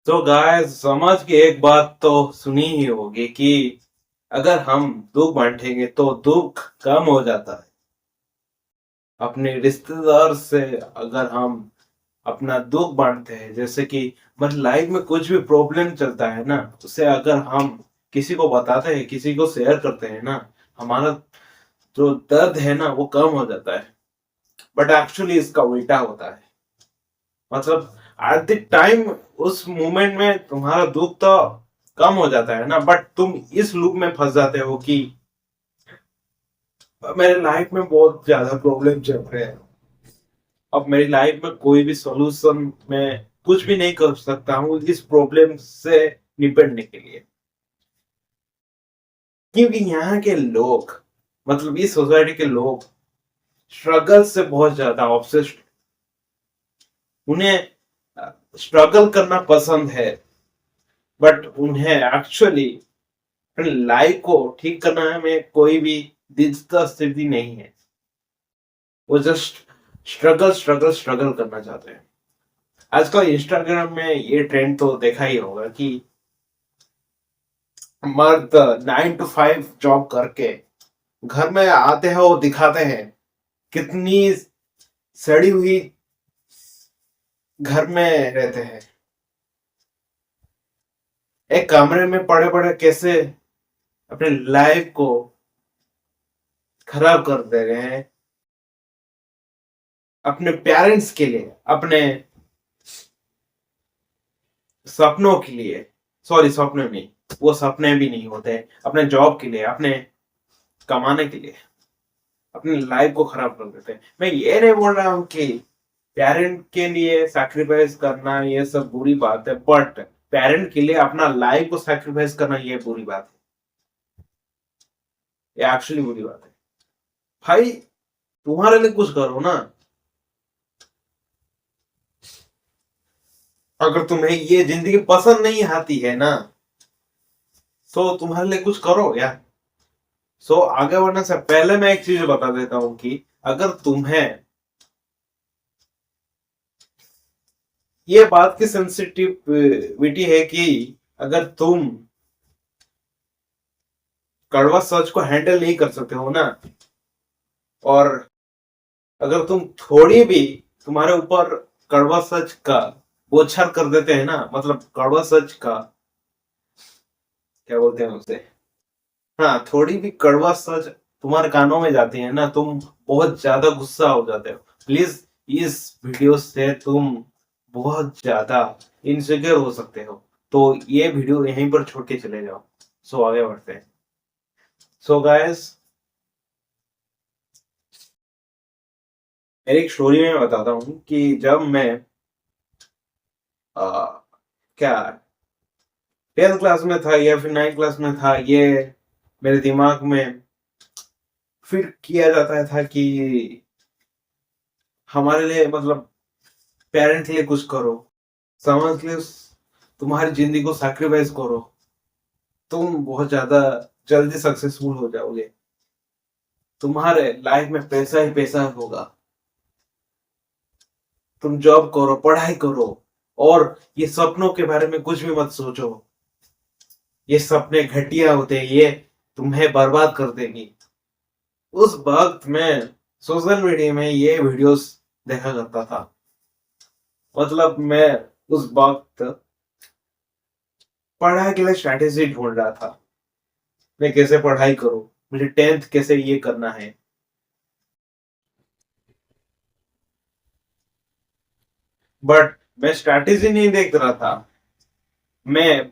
तो गाइस समझ के एक बात तो सुनी ही होगी कि अगर हम दुख बांटेंगे तो दुख कम हो जाता है। अपने रिश्तेदार से अगर हम अपना दुख बांटते हैं, जैसे कि मतलब लाइफ में कुछ भी प्रॉब्लम चलता है ना, उसे अगर हम किसी को बताते हैं, किसी को शेयर करते हैं ना, हमारा जो दर्द है ना वो कम हो जाता है। बट एक्चुअली इसका उल्टा होता है। मतलब एट द टाइम उस मोमेंट में तुम्हारा दुख तो कम हो जाता है ना, बट तुम इस लूप में फंस जाते हो कि मेरे लाइफ में बहुत ज्यादा प्रॉब्लम चल रहे हैं। अब मेरी लाइफ में कोई भी सॉल्यूशन मैं कुछ भी नहीं कर सकता हूँ इस प्रॉब्लम से निपटने के लिए, क्योंकि यहाँ के लोग, मतलब इस सोसाइटी के लोग स्ट्रगल से बहुत ज्यादा ऑब्सेस्ड। उन्हें स्ट्रगल करना पसंद है, बट उन्हें एक्चुअली अपनी लाइफ को ठीक करने में कोई भी दिलचस्पी नहीं है। वो जस्ट स्ट्रगल स्ट्रगल स्ट्रगल करना चाहते हैं। आजकल इंस्टाग्राम में ये ट्रेंड तो देखा ही होगा कि मर्द 9 to 5 जॉब करके घर में आते हैं, वो दिखाते हैं कितनी सड़ी हुई घर में रहते हैं, एक कमरे में पड़े पड़े कैसे अपने लाइफ को खराब कर दे रहे हैं अपने पेरेंट्स के लिए, अपने सपनों के लिए। सॉरी, सपने नहीं, वो सपने भी नहीं होते। अपने जॉब के लिए, अपने कमाने के लिए अपनी लाइफ को खराब कर देते हैं। मैं ये नहीं बोल रहा हूँ कि पेरेंट के लिए सैक्रिफाइस करना ये सब बुरी बात है, बट पेरेंट के लिए अपना लाइफ को सैक्रिफाइस करना ये बुरी बात है। ये एक्चुअली बुरी बात है। भाई, तुम्हारे लिए कुछ करो ना। अगर तुम्हें ये जिंदगी पसंद नहीं आती है ना, तो तुम्हारे लिए कुछ करो यार। सो आगे बढ़ने से पहले मैं एक चीज बता देता हूँ कि अगर तुम्हें ये बात की सेंसिटिविटी है कि अगर तुम कड़वा सच को हैंडल नहीं कर सकते हो ना, और अगर तुम थोड़ी भी तुम्हारे ऊपर कड़वा सच का बोछार कर देते हैं ना, मतलब कड़वा सच का क्या बोलते हैं उसे, हाँ, थोड़ी भी कड़वा सच तुम्हारे कानों में जाती है ना, तुम बहुत ज्यादा गुस्सा हो जाते हो। प्लीज, इस वीडियो से तुम बहुत ज्यादा इनसिक्योर हो सकते हो, तो ये वीडियो यहीं पर छोड़ के चले जाओ। सो आगे बढ़ते हैं। सो गाइस, मेरी एक स्टोरी में बताता हूँ कि जब मैं आ, क्या 10th क्लास में था या फिर 9th क्लास में था, ये मेरे दिमाग में फिर किया जाता था कि हमारे लिए, मतलब पेरेंट्स के लिए कुछ करो, समाज के लिए तुम्हारी जिंदगी को सैक्रिफाइस करो, तुम बहुत ज्यादा जल्दी सक्सेसफुल हो जाओगे, तुम्हारे लाइफ में पैसा ही पैसा होगा, तुम जॉब करो, पढ़ाई करो, और ये सपनों के बारे में कुछ भी मत सोचो, ये सपने घटिया होते हैं, ये तुम्हें बर्बाद कर देंगी। उस वक्त मैं सोशल मीडिया में ये वीडियोस देखा करता था। मतलब मैं उस वक्त पढ़ाई के लिए स्ट्रैटेजी ढूंढ रहा था, मैं कैसे पढ़ाई करूं, मुझे 10th कैसे ये करना है। बट मैं स्ट्रैटेजी नहीं देख रहा था, मैं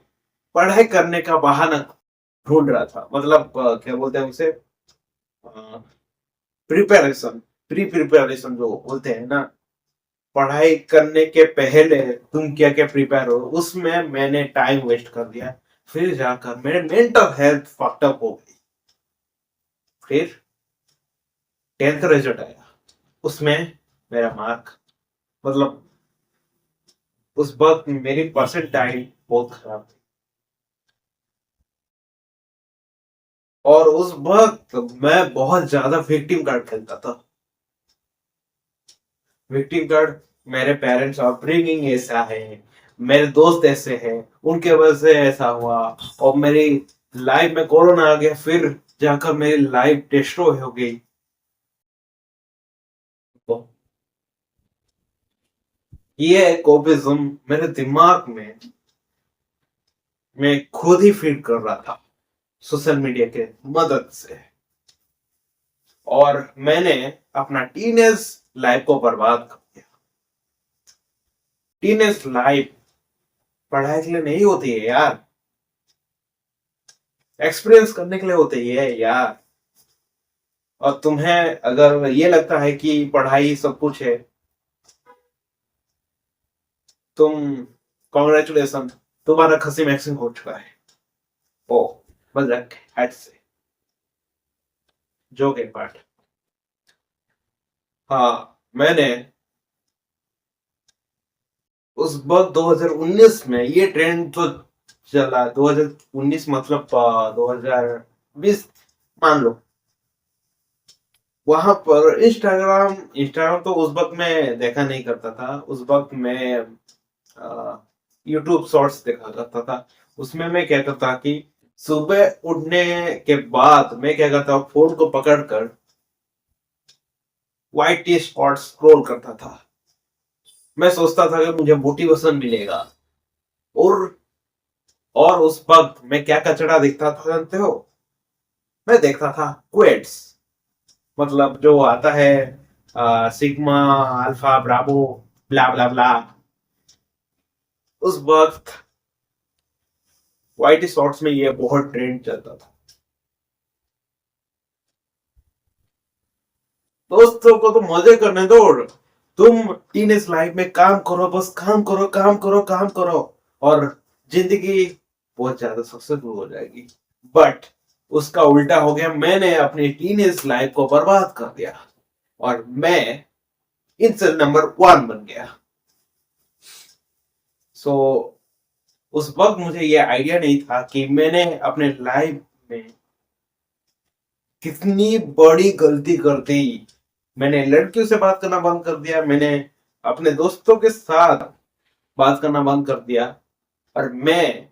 पढ़ाई करने का बहाना ढूंढ रहा था। मतलब क्या बोलते हैं उसे, प्रिपरेशन, प्री प्रिपरेशन जो बोलते हैं ना, पढ़ाई करने के पहले तुम क्या क्या प्रिपेयर हो, उसमें मैंने टाइम वेस्ट कर दिया। फिर जाकर मेरे मेंटल हेल्थ फक्ड अप हो गई। फिर 10th का रिजल्ट आया, उसमें मेरा मार्क, मतलब उस वक्त मेरी परसेंटाइल बहुत खराब थी, और उस वक्त मैं बहुत ज्यादा विक्टिम कार्ड खेलता था। विक्टिम कार्ड, मेरे पेरेंट्स अपब्रिंगिंग ऐसा है, मेरे दोस्त ऐसे हैं, उनके वजह से ऐसा हुआ, और मेरी लाइफ में कोरोना आ गया, फिर जाकर मेरी लाइफ डिस्ट्रॉय हो गई। तो ये कोपिज्म मेरे दिमाग में मैं खुद ही फीड कर रहा था सोशल मीडिया के मदद से, और मैंने अपना टीनेज लाइफ को बर्बाद कर दिया। टीनेज लाइफ पढ़ाई के लिए नहीं होती है यार, एक्सपीरियंस करने के लिए होती है यार। और तुम्हें अगर ये लगता है कि पढ़ाई सब कुछ है, तुम कॉन्ग्रेचुलेसन, तुम्हारा खसी मैक्सिंग हो चुका है। ओ मजाक हट से, जोक एक पार्ट। हाँ, मैंने उस वक्त 2019 में ये ट्रेंड तो चला, 2019 मतलब 2020 मान लो, वहां पर इंस्टाग्राम इंस्टाग्राम तो उस वक्त मैं देखा नहीं करता था। उस वक्त मैं यूट्यूब शॉर्ट्स देखा करता था। उसमें मैं क्या करता कि सुबह उठने के बाद मैं क्या करता, फोन को पकड़कर वाइट टी शॉर्ट स्क्रॉल करता था। मैं सोचता था कि मुझे मोटिवेशन मिलेगा, और उस वक्त मैं क्या कचड़ा देखता था जानते हो? मैं देखता था क्वेट्स, मतलब जो आता है सिग्मा अल्फा ब्रावो ब्ला ब्ला ब्ला। उस वक्त वाइट शॉर्ट्स में ये बहुत ट्रेंड चलता था। दोस्तों को तो मजे करने दो, तुम टीनेज लाइफ में काम करो, बस काम करो काम करो काम करो, और जिंदगी बहुत ज्यादा सक्सेसफुल हो जाएगी। बट उसका उल्टा हो गया, मैंने अपनी टीनेज लाइफ को बर्बाद कर दिया, और मैं इंसान नंबर 1 बन गया। सो उस वक्त मुझे ये आइडिया नहीं था कि मैंने अपने लाइफ में कितनी बड़ी गलती कर दी। मैंने लड़कियों से बात करना बंद कर दिया, मैंने अपने दोस्तों के साथ बात करना बंद कर दिया, और मैं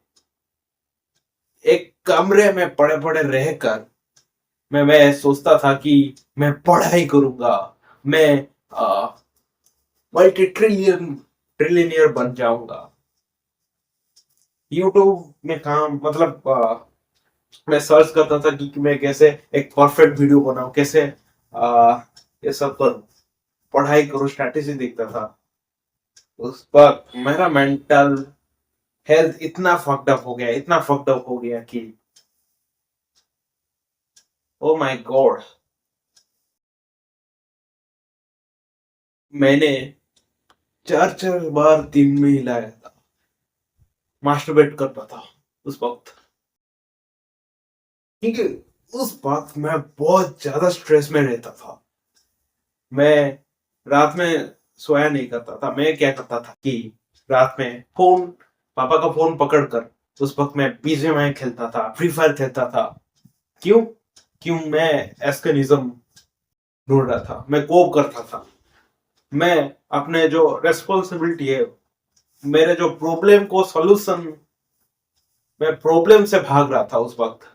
एक कमरे में पड़े पड़े रहकर मैं सोचता था कि मैं पढ़ाई करूंगा, मैं मल्टी ट्रिलियनियर बन जाऊंगा। यूट्यूब में काम मतलब मैं सर्च करता था कि मैं कैसे एक परफेक्ट वीडियो बनाऊं, कैसे ये सब करूं, पढ़ाई करूं, स्ट्रैटेजी देखता था। उस पर मेरा मेंटल हेल्थ इतना फक्ड अप हो गया, इतना फक्ड अप हो गया कि ओ माय गॉड, मैंने 4 4 बार दिन में हिलाया था, मास्टरबेट करता था उस वक्त। क्योंकि उस वक्त मैं बहुत ज्यादा स्ट्रेस में रहता था। मैं रात में सोया नहीं करता था। मैं क्या करता था कि रात में फोन, पापा का फोन पकड़कर उस वक्त मैं बीजीएमआई खेलता था, फ्री फायर खेलता था। क्यों? क्यों? मैं एस्केनिज्म ढूंढ रहा था, मैं कोप करता था। मैं अपने जो रेस्पॉन्सिबिलिटी है, मेरे जो प्रॉब्लम को सॉल्यूशन, मैं प्रॉब्लम से भाग रहा था उस वक्त।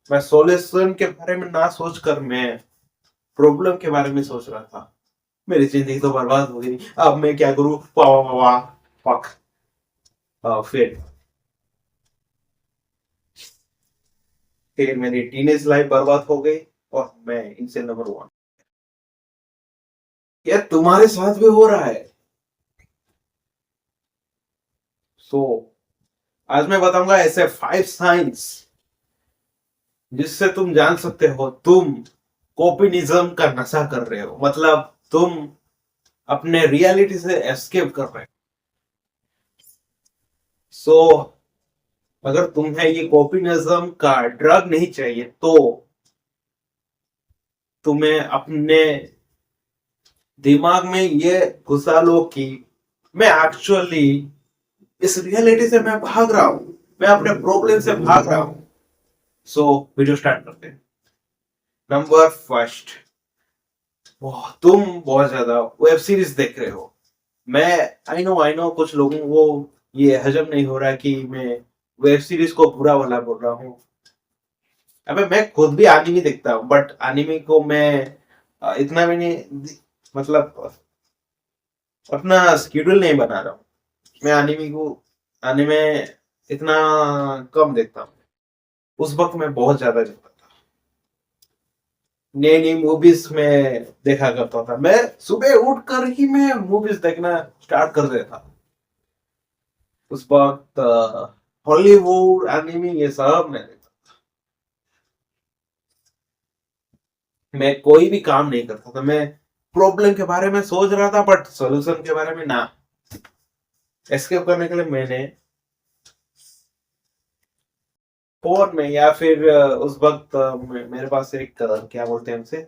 मैं सॉल्यूशन के बारे में ना सोचकर मैं प्रॉब्लम के बारे में सोच रहा था। मेरी जिंदगी तो बर्बाद हो गई, अब मैं क्या करूं? वाह वाह वाह, फक। फिर मेरी टीनेज लाइफ बर्बाद हो गई, और मैं इनसे नंबर 1। क्या तुम्हारे साथ भी हो रहा है? सो आज मैं बताऊंगा ऐसे 5 साइंस जिससे तुम जान सकते हो तुम कॉपिनिज्म का नशा कर रहे हो, मतलब तुम अपने रियलिटी से एस्केप कर रहे हो। सो अगर तुम्हें ये कॉपिनिज्म का ड्रग नहीं चाहिए, तो तुम्हें अपने दिमाग में ये घुसा लो कि मैं एक्चुअली इस रियलिटी से मैं भाग रहा हूं, मैं अपने प्रॉब्लम से भाग रहा हूं। सो वीडियो स्टार्ट करते हैं। नंबर फर्स्ट, तुम बहुत ज्यादा वेब सीरीज देख रहे हो। मैं आई नो कुछ लोगों को ये हजम नहीं हो रहा कि मैं वेब सीरीज को बुरा वाला बोल रहा हूँ। अबे मैं खुद भी एनिमे देखता हूँ, बट एनिमे को मैं इतना भी नहीं, मतलब अपना स्केड्यूल नहीं बना रहा हूँ। मैं एनिमे इतना कम देखता हूँ। उस वक्त मैं बहुत ज्यादा देखता था। नई नई मूवीज में देखा करता था। मैं सुबह उठ कर ही मैं मूवीज देखना स्टार्ट कर देता। उस वक्त हॉलीवुड एनिमे ये सब मैं देखता। मैं कोई भी काम नहीं करता था। मैं प्रॉब्लम के बारे में सोच रहा था, बट सॉल्यूशन के बारे में ना। एस्केप करने के लिए मैंने फोन में या फिर उस वक्त मेरे पास एक क्या बोलते हैं उसे,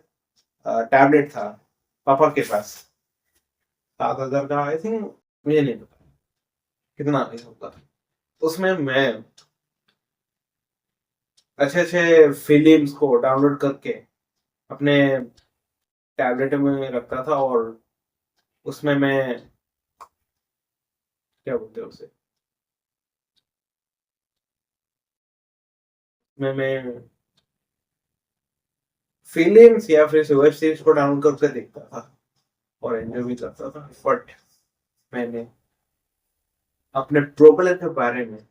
टैबलेट था पापा के पास। 7,000 का आई थिंक, मुझे नहीं पता कितना नहीं होगा। उसमें मैं अच्छे अच्छे फिल्म्स को डाउनलोड करके अपने टैबलेट में रखता था, और उसमें मैं क्या बोलते हैं उसे, मैं फिल्म्स या फिर वेब सीरीज को डाउनलोड करके देखता था और एंजॉय भी करता था। बट मैंने अपने प्रॉब्लम के बारे में,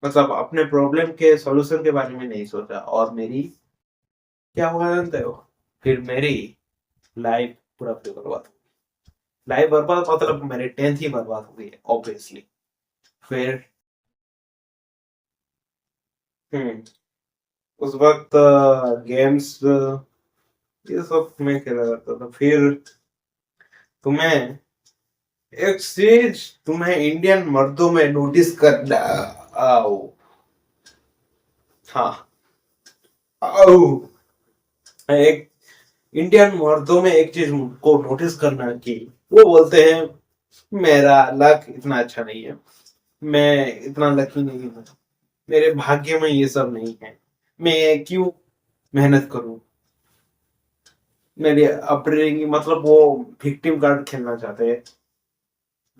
मतलब अपने प्रॉब्लम के सॉल्यूशन के बारे में नहीं सोचा, और मेरी क्या हुआ जानते हो? फिर मेरी लाइफ पूरा पूरी बर्बाद। लाइफ बर्बाद मतलब मेरी 10th ही बर्बाद हो गई है ऑब्वियसली। फिर हम्म उस वक्त गेम्स ये सब मैं खेला करता था। फिर तुम्हें एक चीज, तुम्हें इंडियन मर्दों में नोटिस करना, आओ, हाँ, आओ, एक इंडियन मर्दों में एक चीज को नोटिस करना कि वो बोलते हैं मेरा लक इतना अच्छा नहीं है, मैं इतना लकी नहीं हूँ, मेरे भाग्य में ये सब नहीं है, मैं क्यों मेहनत करूं। मेरी अपब्रिंगिंग, मतलब वो विक्टिम कार्ड खेलना चाहते हैं।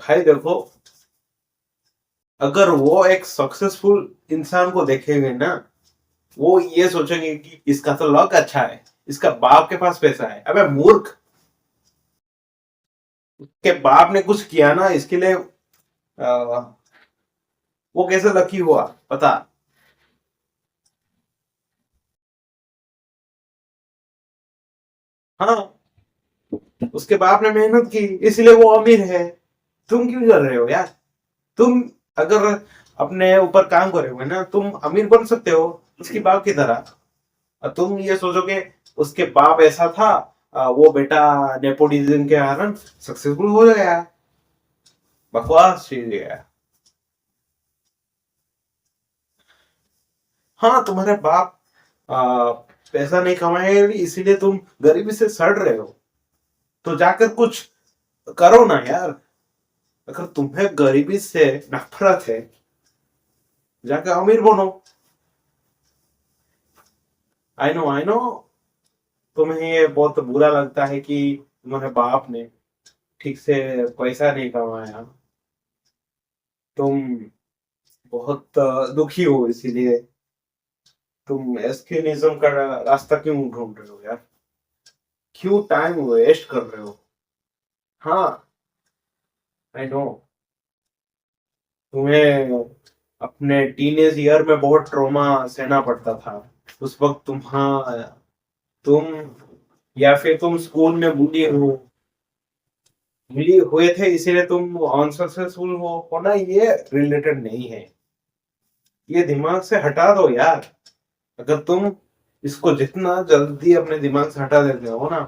भाई देखो, अगर वो एक सक्सेसफुल इंसान को देखेंगे ना, वो ये सोचेंगे कि इसका तो लक अच्छा है, इसका बाप के पास पैसा है। अबे मूर्ख, के बाप ने कुछ किया ना इसके लिए, वो कैसे लकी हुआ पता? हाँ, उसके बाप ने मेहनत की इसलिए वो अमीर है। तुम क्यों कर रहे हो यार? तुम अगर अपने ऊपर काम करोगे ना, तुम अमीर बन सकते हो उसके बाप की तरह। और तुम ये सोचोगे उसके बाप ऐसा था, वो बेटा नेपोटिज्म के कारण सक्सेसफुल हो गया। बकवास चीज है। हाँ, तुम्हारे बाप आ, पैसा नहीं कमाए इसीलिए तुम गरीबी से सड़ रहे हो, तो जाकर कुछ करो ना यार। अगर तुम्हें गरीबी से नफरत है, जाकर अमीर बनो। आई नो, तुम्हें ये बहुत बुरा लगता है कि तुम्हारे बाप ने ठीक से पैसा नहीं कमाया, तुम बहुत दुखी हो, इसीलिए तुम एस्केनिज्म का रास्ता क्यों ढूंढ रहे हो यार? क्यों टाइम वेस्ट कर रहे हो? हाँ, आई नो, तुम्हें अपने टीनेज ईयर में बहुत ट्रॉमा सहना पड़ता था। उस वक्त तुम या फिर तुम स्कूल में बुली हुए थे, इसीलिए तुम अनसक्सेसफुल हो होना, ये रिलेटेड नहीं है। ये दिमाग से हटा दो यार। अगर तुम इसको जितना जल्दी अपने दिमाग से हटा देते हो ना,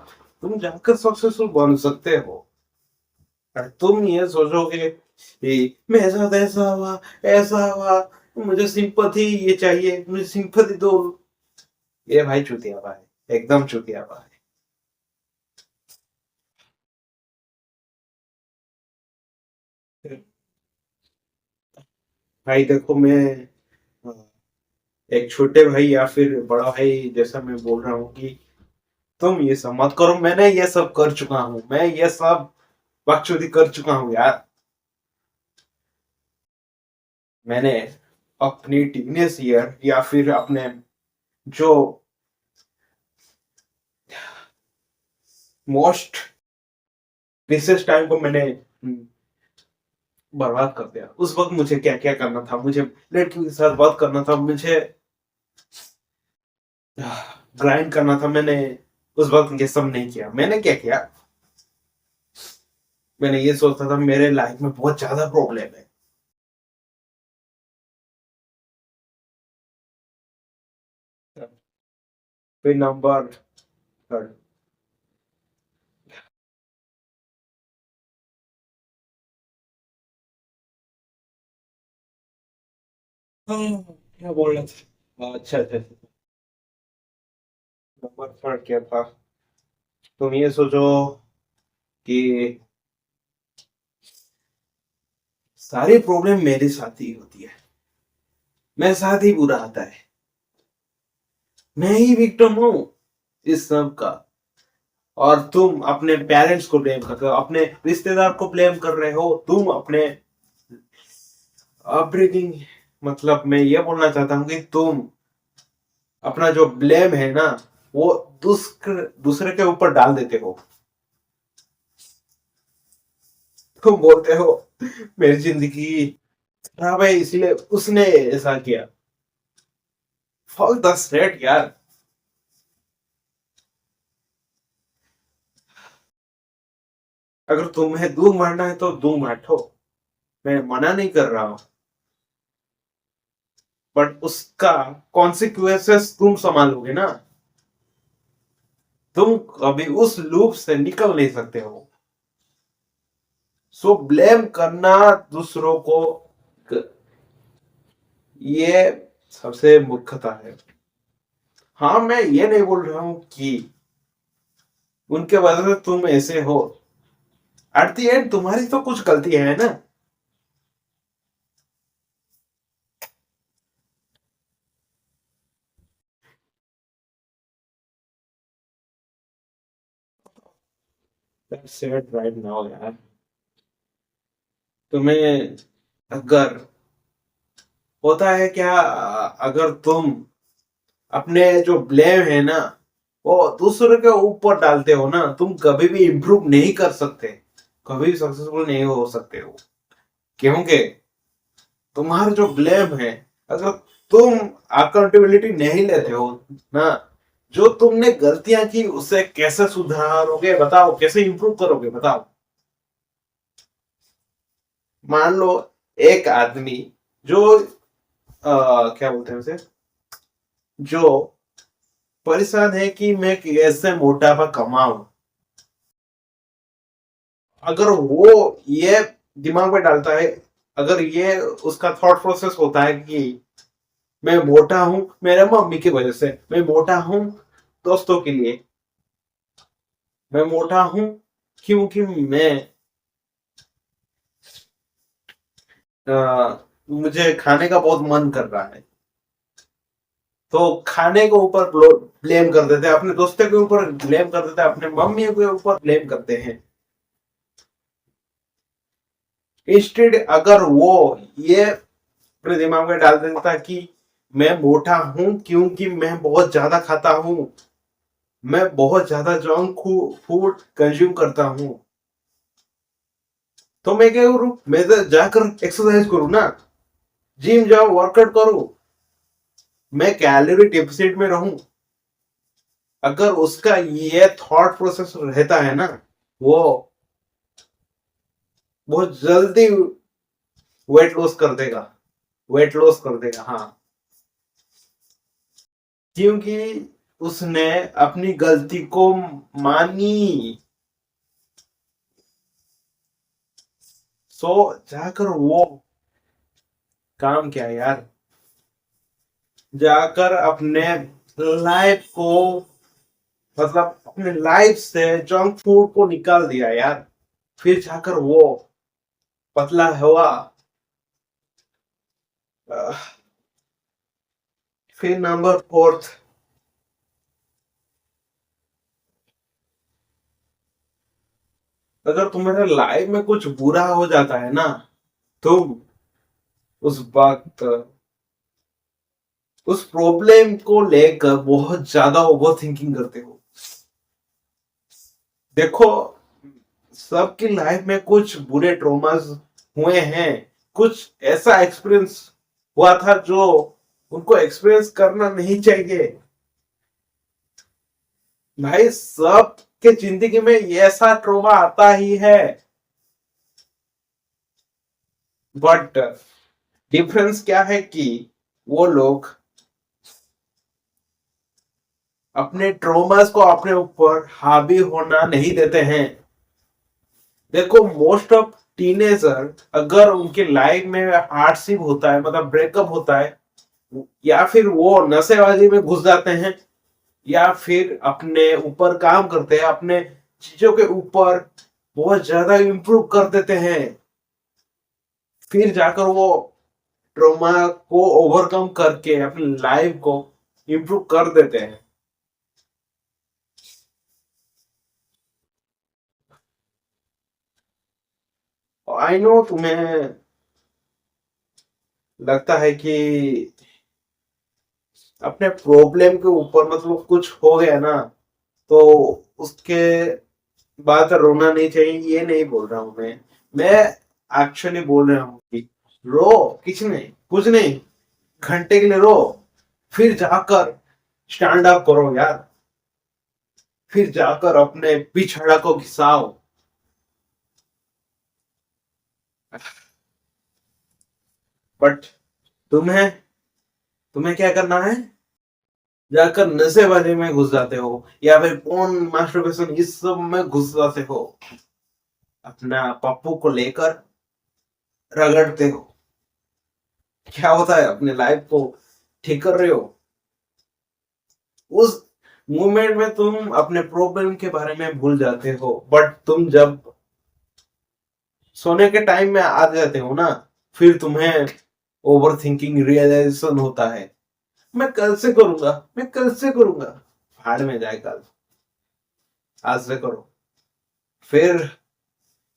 तुम जाकर सक्सेसफुल बन सकते हो। और तुम ये सोचोगे कि मेरे साथ ऐसा हुआ, मुझे सिंपथी ये चाहिए, मुझे सिंपथी दो। ये भाई चूतिया भाई, एकदम चूतिया भाई। भाई देखो, मैं एक छोटे भाई या फिर बड़ा भाई जैसा मैं बोल रहा हूँ कि तुम ये सब मत करो। मैंने ये सब कर चुका हूँ, मैं ये सब बकचोदी कर चुका हूँ यार। मैंने अपनी टीनेज ईयर या फिर अपने जो मोस्ट प्रीसियस टाइम को मैंने बर्बाद कर दिया। उस वक्त मुझे क्या क्या करना था, मुझे लड़कियों के साथ बात करना था, मुझे ग्राइंड करना था। मैंने उस वक्त ये सब नहीं किया। मैंने क्या किया, मैंने ये सोचा था मेरे लाइफ में बहुत ज्यादा प्रॉब्लम है। फिर नंबर थर्ड, क्या बोल रहा था, अच्छा अच्छा अच्छा। नंबर थर्ड क्या था, तुम ये सोचो कि सारी प्रॉब्लम मेरे साथ ही होती है, मेरे साथ ही बुरा आता है, मैं ही विक्टिम हूँ इस सब का। और तुम अपने पेरेंट्स को ब्लेम कर रहे हो, अपने रिश्तेदार को ब्लेम कर रहे हो, तुम अपने अपब्रिंगिंग, मतलब मैं ये बोलना चाहता हूँ कि तुम अपना जो ब्लेम है ना, वो दूसरे दूसरे के ऊपर डाल देते हो। तुम बोलते हो मेरी जिंदगी खराब है इसलिए उसने ऐसा किया। फक द स्ट्रेट यार। अगर तुम्हें दूर मारना है तो दूर मारो, मैं मना नहीं कर रहा हूं, बट उसका कॉन्सिक्वेंसेस तुम संभालोगे ना। तुम कभी उस लूप से निकल नहीं सकते हो। सो ब्लेम करना दूसरों को, ये सबसे मूर्खता है। हाँ, मैं ये नहीं बोल रहा हूं कि उनके वजह से तुम ऐसे हो, एट द एंड तुम्हारी तो कुछ गलती है ना। दैट्स इट राइट नाउ यार। तुम्हें अगर होता है क्या, अगर तुम अपने जो ब्लेम है ना वो दूसरे के ऊपर डालते हो ना, तुम कभी भी इंप्रूव नहीं कर सकते, कभी भी सक्सेसफुल नहीं हो सकते हो। क्योंकि तुम्हारा जो ब्लेम है, अगर तुम अकाउंटेबिलिटी नहीं लेते हो ना, जो तुमने गलतियां की उसे कैसे सुधारोगे बताओ, कैसे इंप्रूव करोगे बताओ। मान लो एक आदमी जो क्या बोलते हैं उसे, जो परेशान है कि मैं कैसे मोटापा कमाऊं, अगर वो ये दिमाग में डालता है, अगर ये उसका थॉट प्रोसेस होता है कि मैं मोटा हूं मेरे मम्मी की वजह से, मैं मोटा हूं दोस्तों के लिए, मैं मोटा हूं क्योंकि मैं मुझे खाने का बहुत मन कर रहा है, तो खाने के ऊपर ब्लेम कर देते हैं, अपने दोस्तों के ऊपर ब्लेम कर देते हैं, अपने मम्मी के ऊपर ब्लेम करते हैं। इंस्टेड अगर वो ये अपने दिमाग में डाल देता कि मैं मोटा हूं क्योंकि मैं बहुत ज्यादा खाता हूं, मैं बहुत ज्यादा जंक फूड कंज्यूम करता हूं, तो मैं क्या करूं, मैं तो जाकर एक्सरसाइज करूं ना, जिम जाओ, वर्कआउट करूं, मैं कैलोरी डेफिसिट में रहूं। अगर उसका ये थॉट प्रोसेस रहता है ना, वो बहुत जल्दी वेट लॉस कर देगा, वेट लॉस कर देगा। हाँ, क्योंकि उसने अपनी गलती को मानी। सो जाकर वो काम किया यार, जाकर अपने लाइफ को, मतलब अपने लाइफ से जंक फूड को निकाल दिया यार, फिर जाकर वो पतला हुआ। फिर नंबर फोर्थ, अगर तुम्हारे लाइफ में कुछ बुरा हो जाता है ना, तुम उस वक्त उस प्रॉब्लम को लेकर बहुत ज्यादा ओवर थिंकिंग करते हो। देखो, सबकी लाइफ में कुछ बुरे ट्रॉमास हुए हैं, कुछ ऐसा एक्सपीरियंस हुआ था जो उनको एक्सपीरियंस करना नहीं चाहिए। भाई, सबके जिंदगी में ये ऐसा ट्रॉमा आता ही है, बट डिफरेंस क्या है कि वो लोग अपने ट्रॉमास को अपने ऊपर हावी होना नहीं देते हैं। देखो, मोस्ट ऑफ टीनेजर अगर उनके लाइफ में हार्डशिप होता है, मतलब ब्रेकअप होता है, या फिर वो नशेबाजी में घुस जाते हैं, या फिर अपने ऊपर काम करते हैं, अपने चीजों के ऊपर बहुत ज्यादा इंप्रूव कर देते हैं, फिर जाकर वो ट्रॉमा को ओवरकम करके अपनी लाइफ को इंप्रूव कर देते हैं। आई नो तुम्हें लगता है कि अपने प्रॉब्लम के ऊपर मतलब कुछ हो गया ना, तो उसके बाद रोना नहीं चाहिए, ये नहीं बोल रहा हूं मैं एक्चुअली बोल रहा हूँ कि रो, कुछ नहीं, घंटे के लिए रो, फिर जाकर स्टैंड अप करो यार, फिर जाकर अपने पिछड़ा को घिसाओ। बट तुम्हें तुम्हें क्या करना है? जाकर नशेबाजी में घुस जाते हो, या फिर फोन मास्टरबेशन इस सब में घुस जाते हो, अपना पप्पू को लेकर रगड़ते हो। क्या होता है? अपने लाइफ को ठीक कर रहे हो। उस मोमेंट में तुम अपने प्रॉब्लम के बारे में भूल जाते हो, बट तुम जब सोने के टाइम में आ जाते हो ना, फिर तुम्हें ओवर थिंकिंग रियलाइजेशन होता है, मैं कल से करूंगा। भाड़ में जाए कल, आज से करो। फिर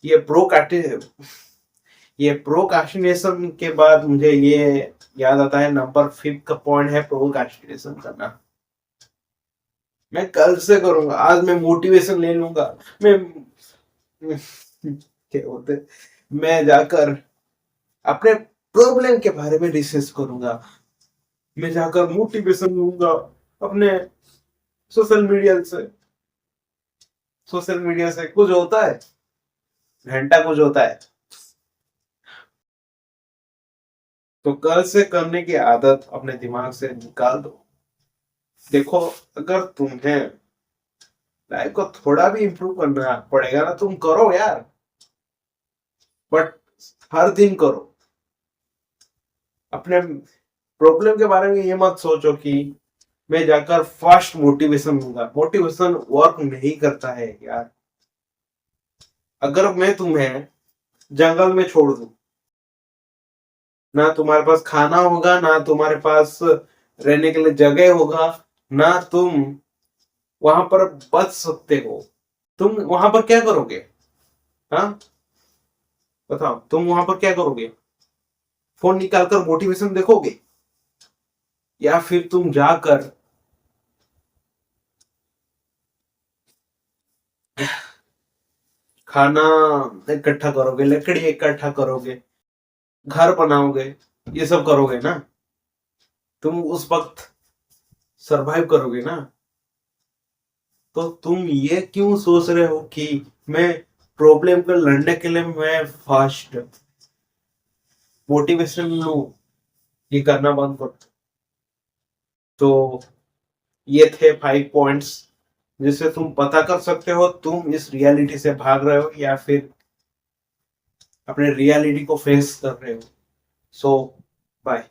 ये प्रोकास्टिनेशन के बाद मुझे ये याद आता है, नंबर 5 का पॉइंट है प्रोकास्टिनेशन करना। मैं कल से करूंगा, आज मैं मोटिवेशन ले लूंगा, मैं क्या बोलते, मैं जाकर अपने प्रॉब्लम के बारे में रिसर्च करूंगा, मैं जाकर मोटिवेशन लूंगा अपने सोशल मीडिया से। सोशल मीडिया से कुछ होता है? घंटा कुछ होता है? तो कल से करने की आदत अपने दिमाग से निकाल दो। देखो, अगर तुम्हें लाइफ को थोड़ा भी इंप्रूव करना पड़ेगा ना, तुम करो यार, बट हर दिन करो। अपने प्रॉब्लम के बारे में ये मत सोचो कि मैं जाकर फर्स्ट मोटिवेशन लूंगा। मोटिवेशन वर्क नहीं करता है यार। अगर मैं तुम्हें जंगल में छोड़ दूं, ना तुम्हारे पास खाना होगा, ना तुम्हारे पास रहने के लिए जगह होगा, ना तुम वहां पर बच सकते हो, तुम वहां पर क्या करोगे? हाँ, बताओ, तुम वहां पर क्या करोगे? फोन निकालकर मोटिवेशन देखोगे, या फिर तुम जाकर खाना इकट्ठा करोगे, लकड़ी इकट्ठा करोगे, घर बनाओगे, ये सब करोगे ना? तुम उस वक्त सरवाइव करोगे ना? तो तुम ये क्यों सोच रहे हो कि मैं प्रॉब्लम को लड़ने के लिए मैं फास्ट मोटिवेशन लू, ये करना बंद कर। तो ये थे 5 पॉइंट्स जिससे तुम पता कर सकते हो तुम इस रियलिटी से भाग रहे हो, या फिर अपने रियलिटी को फेस कर रहे हो। सो बाय।